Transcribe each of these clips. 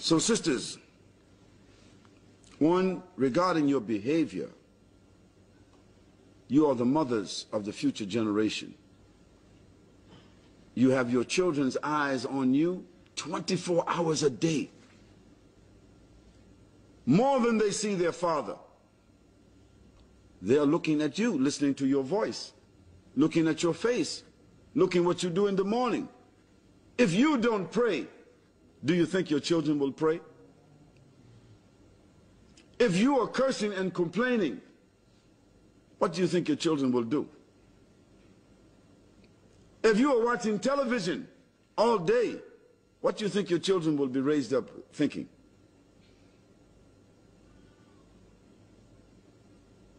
So sisters, one, regarding your behavior, you are the mothers of the future generation. You have your children's eyes on you 24 hours a day. More than they see their father. They are looking at you, listening to your voice, looking at your face, looking what you do in the morning. If you don't pray, do you think your children will pray? If you are cursing and complaining, what do you think your children will do? If you are watching television all day, what do you think your children will be raised up thinking?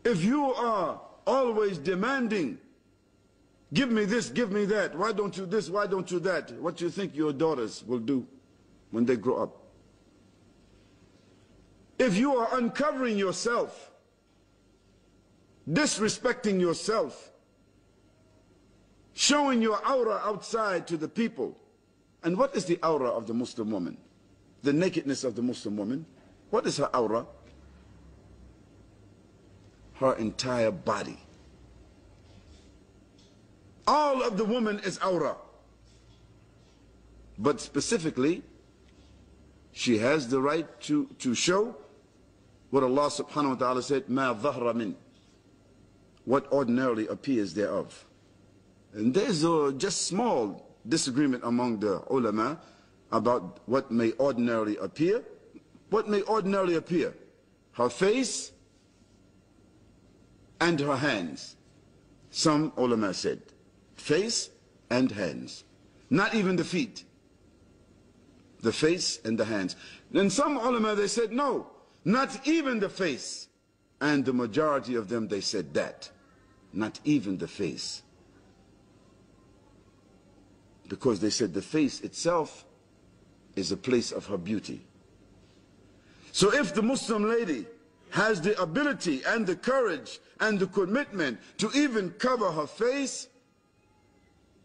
If you are always demanding, give me this, give me that, why don't you this, why don't you that, what do you think your daughters will do when they grow up? If you are uncovering yourself, disrespecting yourself, showing your aura outside to the people. And what is the aura of the Muslim woman? The nakedness of the Muslim woman. What is her aura? Her entire body. All of the woman is aura. But specifically, she has the right to show what Allah subhanahu wa ta'ala said, مَا ظَهْرَ مِنْ, what ordinarily appears thereof. And there's just small disagreement among the ulama about what may ordinarily appear. What may ordinarily appear? Her face and her hands. Some ulama said face and hands, not even the feet. The face and the hands. Then some ulama, they said no, not even the face. And the majority of them, they said that, not even the face. Because they said the face itself is a place of her beauty. So if the Muslim lady has the ability and the courage and the commitment to even cover her face,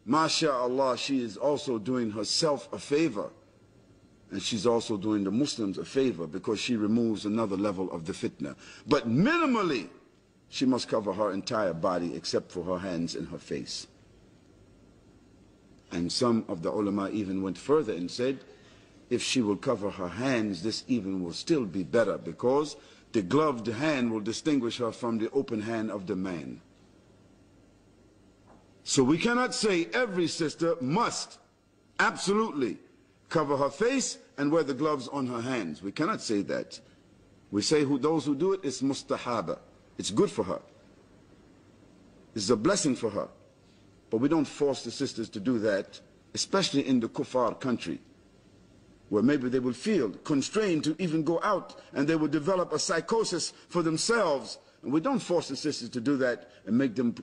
MashaAllah, she is also doing herself a favor. And she's also doing the Muslims a favor, because she removes another level of the fitna. But minimally, she must cover her entire body except for her hands and her face. And some of the ulama even went further and said, if she will cover her hands, this even will still be better, because the gloved hand will distinguish her from the open hand of the man. So we cannot say every sister must absolutely cover her face and wear the gloves on her hands. We cannot say that. We say those who do it, it's mustahaba. It's good for her. It's a blessing for her. But we don't force the sisters to do that, especially in the kuffar country, where maybe they will feel constrained to even go out, and they will develop a psychosis for themselves. And we don't force the sisters to do that and make them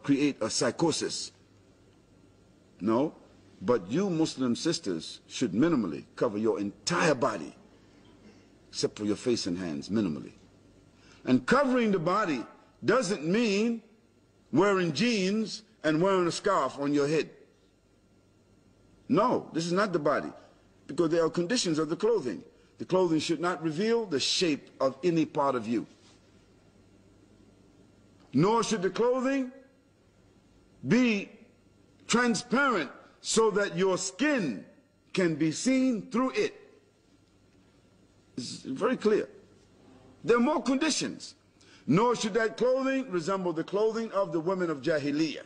create a psychosis. No, but you Muslim sisters should minimally cover your entire body, except for your face and hands, minimally. And covering the body doesn't mean wearing jeans and wearing a scarf on your head. No, this is not the body, because there are conditions of the clothing. The clothing should not reveal the shape of any part of you. Nor should the clothing be transparent so that your skin can be seen through it. It's very clear. There are more conditions. Nor should that clothing resemble the clothing of the women of Jahiliyyah.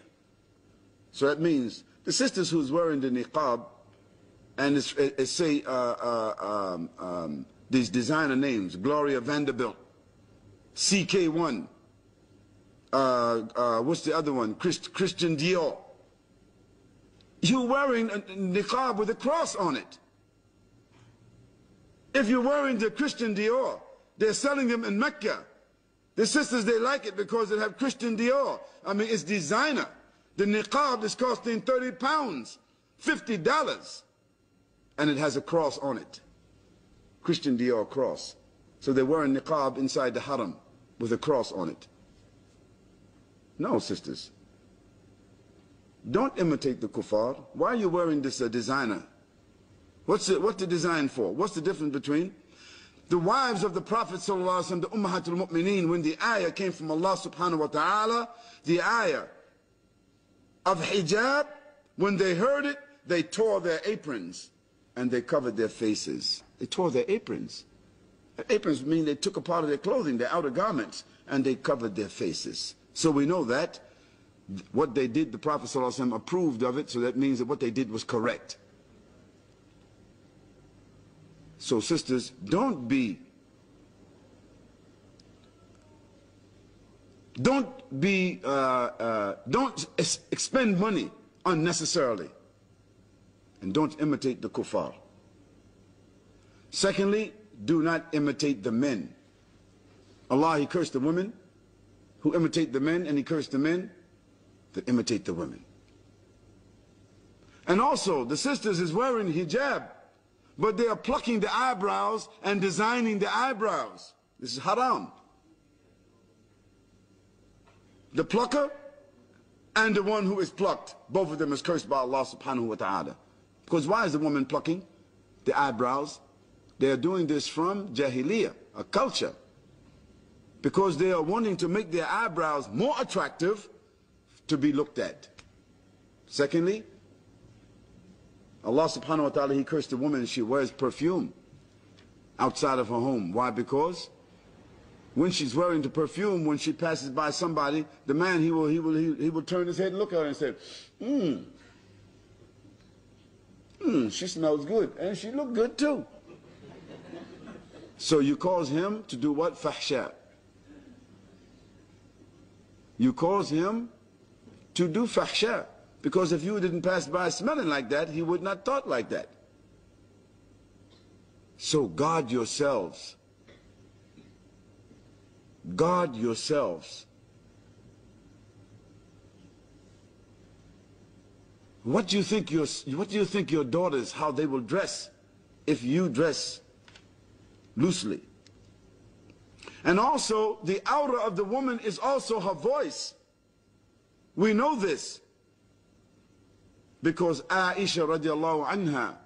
So that means the sisters who's wearing the niqab, and it's say these designer names, Gloria Vanderbilt, CK1, what's the other one, Christian Dior. You're wearing a niqab with a cross on it. If you're wearing the Christian Dior, they're selling them in Mecca. The sisters, they like it because they have Christian Dior. I mean, it's designer. The niqab is costing 30 pounds, $50. And it has a cross on it. Christian Dior cross. So they're wearing niqab inside the haram with a cross on it. No, sisters. Don't imitate the kuffar. Why are you wearing this designer? What's the design for? What's the difference between the wives of the Prophet ﷺ, the Ummahatul Mu'mineen, when the ayah came from Allah subhanahu wa ta'ala, the ayah of hijab, when they heard it, they tore their aprons and they covered their faces. They tore their aprons. Aprons mean they took a part of their clothing, their outer garments, and they covered their faces. So we know that what they did, the Prophet ﷺ approved of it, so that means that what they did was correct. So sisters, don't expend money unnecessarily, and don't imitate the kuffar. Secondly, do not imitate the men. Allah, He cursed the women who imitate the men, and He cursed the men that imitate the women. And also, the sisters is wearing hijab, but they are plucking the eyebrows and designing the eyebrows. This is haram. The plucker and the one who is plucked, both of them is cursed by Allah subhanahu wa ta'ala. Because why is the woman plucking the eyebrows? They are doing this from jahiliyyah, a culture. Because they are wanting to make their eyebrows more attractive to be looked at. Secondly, Allah subhanahu wa ta'ala, He cursed the woman, she wears perfume outside of her home. Why? Because when she's wearing the perfume, when she passes by somebody, the man, he will turn his head and look at her and say, she smells good, and she look good too. So you cause him to do what? Fahsha. You cause him to do fahsha. Because if you didn't pass by smelling like that, he would not thought like that. So guard yourselves. Guard yourselves. What do you think your daughters, how they will dress if you dress loosely? And also, the outer of the woman is also her voice. We know this because Aisha radiallahu anha,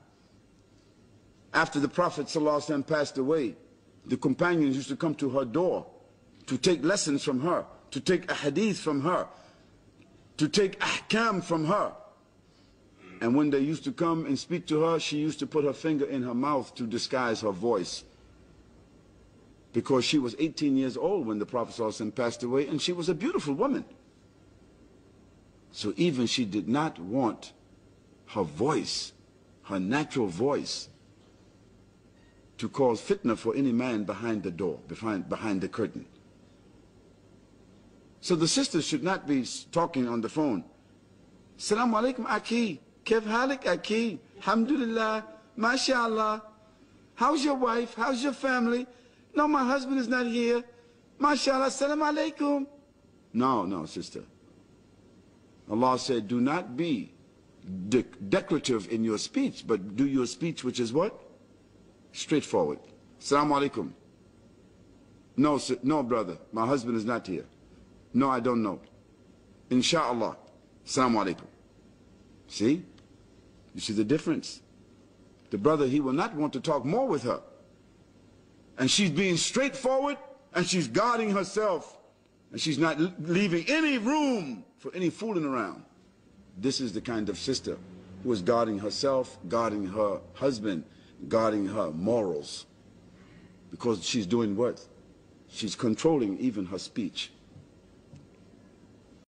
after the Prophet ﷺ passed away, the companions used to come to her door to take lessons from her, to take a hadith from her, to take ahkam from her. And when they used to come and speak to her, she used to put her finger in her mouth to disguise her voice. Because she was 18 years old when the Prophet ﷺ passed away, and she was a beautiful woman. So even she did not want her voice, her natural voice, to cause fitna for any man behind the door, behind the curtain. So the sisters should not be talking on the phone. Assalamu alaikum aki, kif halik aki, alhamdulillah, mashallah. How's your wife? How's your family? No, my husband is not here. Mashallah, assalamu alaikum. No, sister. Allah said, do not be decorative in your speech, but do your speech which is what? Straightforward. Assalamu alaikum. No, brother, my husband is not here. No, I don't know. Insha'Allah. Assalamu alaikum. See? You see the difference? The brother, he will not want to talk more with her. And she's being straightforward, and she's guarding herself, and she's not leaving any room for any fooling around. This is the kind of sister who is guarding herself, guarding her husband, guarding her morals. Because she's doing what? She's controlling even her speech.